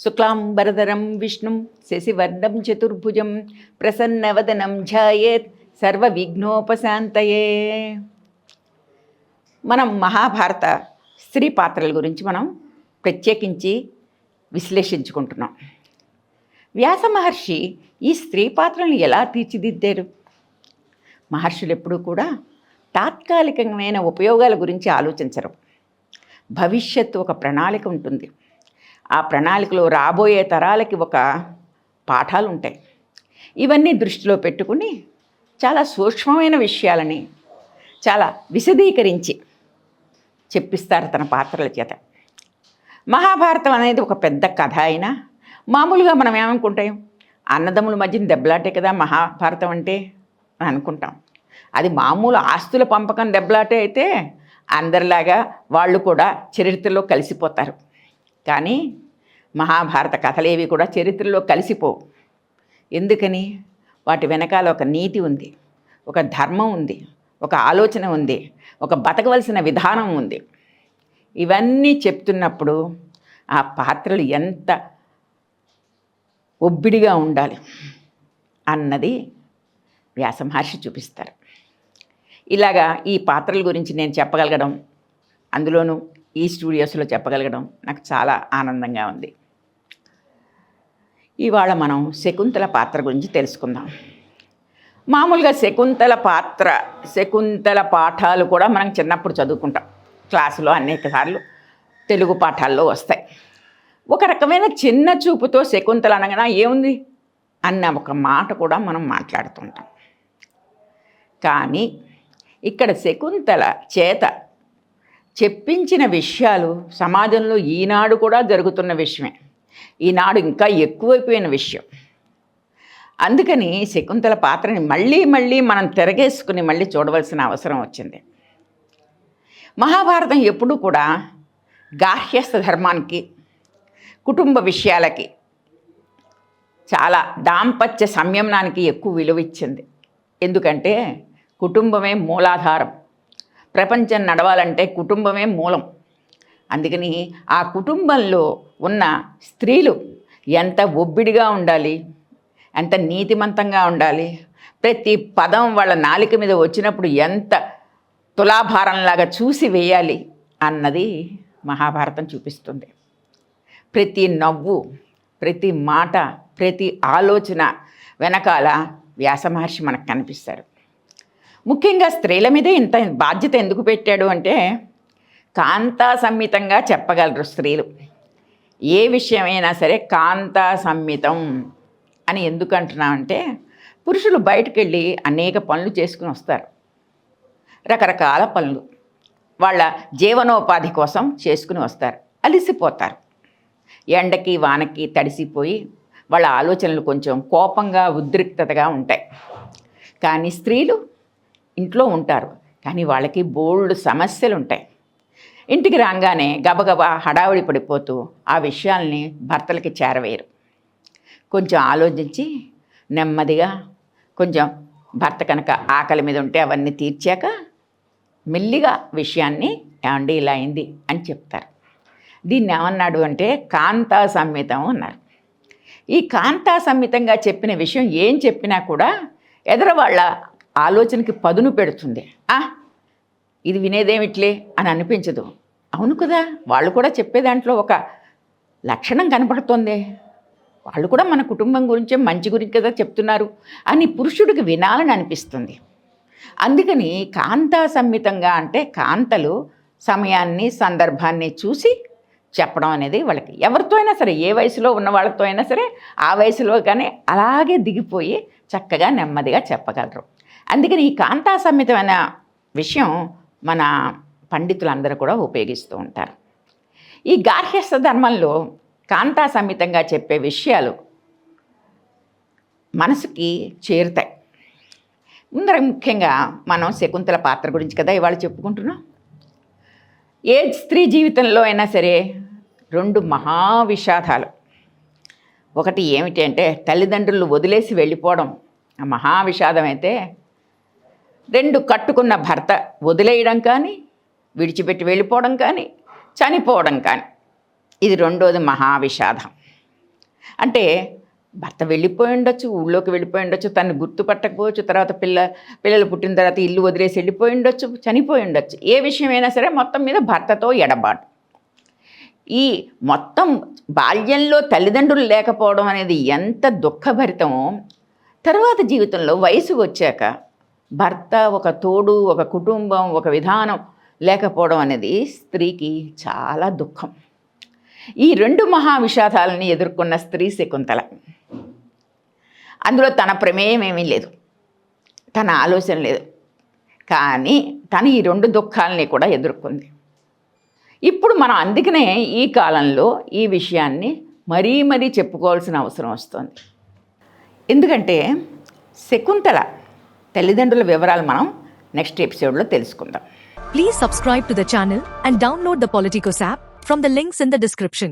శుక్లాంబరధరం విష్ణుం శశివర్ణం చతుర్భుజం ప్రసన్నవదనం ధ్యాయేత్ సర్వవిఘ్నోపశాంతయే. మనం మహాభారత స్త్రీ పాత్రల గురించి మనం ప్రత్యేకించి విశ్లేషించుకుంటున్నాం. వ్యాస మహర్షి ఈ స్త్రీ పాత్రలను ఎలా తీర్చిదిద్దారు? మహర్షులు ఎప్పుడూ కూడా తాత్కాలికమైన ఉపయోగాల గురించి ఆలోచించరు. భవిష్యత్తు ఒక ప్రణాళిక ఉంటుంది. ఆ ప్రణాళికలో రాబోయే తరాలకి ఒక పాఠాలు ఉంటాయి. ఇవన్నీ దృష్టిలో పెట్టుకుని చాలా సూక్ష్మమైన విషయాలని చాలా విశదీకరించి చెప్పిస్తారు తన పాత్రల చేత. మహాభారతం అనేది ఒక పెద్ద కథ అయినా మామూలుగా మనం ఏమనుకుంటాం, అన్నదమ్ముల మధ్యన దెబ్బలాటే కదా మహాభారతం అంటే అని అనుకుంటాం. అది మామూలు ఆస్తుల పంపకం దెబ్బలాటే అయితే అందరిలాగా వాళ్ళు కూడా చరిత్రలో కలిసిపోతారు. కానీ మహాభారత కథలేవి కూడా చరిత్రలో కలిసిపోవు. ఎందుకని? వాటి వెనకాల ఒక నీతి ఉంది, ఒక ధర్మం ఉంది, ఒక ఆలోచన ఉంది, ఒక బతకవలసిన విధానం ఉంది. ఇవన్నీ చెప్తున్నప్పుడు ఆ పాత్రలు ఎంత ఒబ్బిడిగా ఉండాలి అన్నది వ్యాస మహర్షి చూపిస్తారు. ఇలాగా ఈ పాత్రల గురించి నేను చెప్పగలగడం, అందులోనూ ఈ స్టూడియోస్లో చెప్పగలగడం నాకు చాలా ఆనందంగా ఉంది. ఇవాళ మనం శకుంతల పాత్ర గురించి తెలుసుకుందాం. మామూలుగా శకుంతల పాఠాలు కూడా మనం చిన్నప్పుడు చదువుకుంటాం. క్లాసులో అనేక సార్లు తెలుగు పాఠాల్లో వస్తాయి. ఒక రకమైన చిన్న చూపుతో శకుంతల అనగా ఏముంది అన్న ఒక మాట కూడా మనం మాట్లాడుతుంటాం. కానీ ఇక్కడ శకుంతల చేత చెప్పించిన విషయాలు సమాజంలో ఈనాడు కూడా జరుగుతున్న విషయమే. ఈనాడు ఇంకా ఎక్కువైపోయిన విషయం. అందుకని శకుంతల పాత్రని మళ్ళీ మళ్ళీ మనం తిరగేసుకుని మళ్ళీ చూడవలసిన అవసరం వచ్చింది. మహాభారతం ఎప్పుడూ కూడా గార్హస్థ ధర్మానికి, కుటుంబ విషయాలకి, చాలా దాంపత్య సంయమనానికి ఎక్కువ విలువ ఇచ్చింది. ఎందుకంటే కుటుంబమే మూలాధారం. ప్రపంచం నడవాలంటే కుటుంబమే మూలం. అందుకని ఆ కుటుంబంలో ఉన్న స్త్రీలు ఎంత ఒబ్బిడిగా ఉండాలి, ఎంత నీతిమంతంగా ఉండాలి, ప్రతి పదం వాళ్ళ నాలిక మీద వచ్చినప్పుడు ఎంత తులాభారంలాగా చూసి వేయాలి అన్నది మహాభారతం చూపిస్తుంది. ప్రతి నవ్వు, ప్రతి మాట, ప్రతి ఆలోచన వెనకాల వ్యాస మహర్షి మనకు కనిపిస్తారు. ముఖ్యంగా స్త్రీల మీదే ఇంత బాధ్యత ఎందుకు పెట్టాడు అంటే, కాంతా సంహితంగా చెప్పగలరు స్త్రీలు. ఏ విషయమైనా సరే కాంతా సంహితం అని ఎందుకు అంటున్నామంటే, పురుషులు బయటకు వెళ్ళి అనేక పనులు చేసుకుని వస్తారు. రకరకాల పనులు వాళ్ళ జీవనోపాధి కోసం చేసుకుని వస్తారు. అలిసిపోతారు. ఎండకి వానకి తడిసిపోయి వాళ్ళ ఆలోచనలు కొంచెం కోపంగా ఉద్రిక్తతగా ఉంటాయి. కానీ స్త్రీలు ఇంట్లో ఉంటారు, కానీ వాళ్ళకి బోల్డ్ సమస్యలు ఉంటాయి. ఇంటికి రాగానే గబగబా హడావిడి పడిపోతూ ఆ విషయాల్ని భర్తలకి చేరవేయరు. కొంచెం ఆలోచించి నెమ్మదిగా, కొంచెం భర్త కనుక ఆకలి మీద ఉంటే అవన్నీ తీర్చాక మెల్లిగా విషయాన్ని ఏమండి ఇలా అయింది అని చెప్తారు. దీన్ని ఏమన్నాడు అంటే కాంతా సంహితం అన్నారు. ఈ కాంతా సంహితంగా చెప్పిన విషయం ఏం చెప్పినా కూడా ఎదరవాళ్ళ ఆలోచనకి పదును పెడుతుంది. ఇది వినేదేమిట్లే అని అనిపించదు. అవును కదా, వాళ్ళు కూడా చెప్పే దాంట్లో ఒక లక్షణం కనపడుతుంది. వాళ్ళు కూడా మన కుటుంబం గురించే, మంచి గురించి కదా చెప్తున్నారు అని పురుషుడికి వినాలని అనిపిస్తుంది. అందుకని కాంతా సంహితంగా అంటే కాంతలు సమయాన్ని, సందర్భాన్ని చూసి చెప్పడం అనేది వాళ్ళకి, ఎవరితో అయినా సరే, ఏ వయసులో ఉన్న వాళ్ళతో అయినా సరే ఆ వయసులో కానీ అలాగే దిగిపోయి చక్కగా నెమ్మదిగా చెప్పగలరు. అందుకని ఈ కాంతా సంహితమైన విషయం మన పండితులందరూ కూడా ఉపయోగిస్తూ ఉంటారు. ఈ గార్హస్థ ధర్మంలో కాంతా సంహితంగా చెప్పే విషయాలు మనసుకి చేరుతాయి. ముందర ముఖ్యంగా మనం శకుంతల పాత్ర గురించి కదా ఇవాళ చెప్పుకుంటున్నాం. ఏ స్త్రీ జీవితంలో అయినా సరే రెండు మహావిషాదాలు. ఒకటి ఏమిటి అంటే తల్లిదండ్రులు వదిలేసి వెళ్ళిపోవడం ఆ మహావిషాదం అయితే, రెండు కట్టుకున్న భర్త వదిలేయడం కానీ, విడిచిపెట్టి వెళ్ళిపోవడం కానీ, చనిపోవడం కానీ, ఇది రెండోది మహావిషాదం. అంటే భర్త వెళ్ళిపోయి ఉండొచ్చు, ఊళ్ళోకి వెళ్ళిపోయి ఉండొచ్చు, తను గుర్తుపట్టకపోవచ్చు, తర్వాత పిల్లలు పుట్టిన తర్వాత ఇల్లు వదిలేసి వెళ్ళిపోయి ఉండొచ్చు, చనిపోయి ఉండొచ్చు. ఏ విషయమైనా సరే మొత్తం మీద భర్తతో ఎడబాటు. ఈ మొత్తం బాల్యంలో తల్లిదండ్రులు లేకపోవడం అనేది ఎంత దుఃఖభరితమో, తర్వాత జీవితంలో వయసు వచ్చాక భర్త, ఒక తోడు, ఒక కుటుంబం, ఒక విధానం లేకపోవడం అనేది స్త్రీకి చాలా దుఃఖం. ఈ 2 మహావిషాదాలని ఎదుర్కొన్న స్త్రీ శకుంతల. అందులో తన ప్రమేయం ఏమీ లేదు, తన ఆలోచన లేదు, కానీ తను ఈ 2 దుఃఖాలని కూడా ఎదుర్కొంది. ఇప్పుడు మనం అందుకనే ఈ కాలంలో ఈ విషయాన్ని మరీ చెప్పుకోవాల్సిన అవసరం వస్తుంది. ఎందుకంటే శకుంతల తల్లిదండ్రుల వివరాలు మనం నెక్స్ట్ ఎపిసోడ్లో తెలుసుకుందాం. Please subscribe to the channel and download the Politicos app from the links in the description.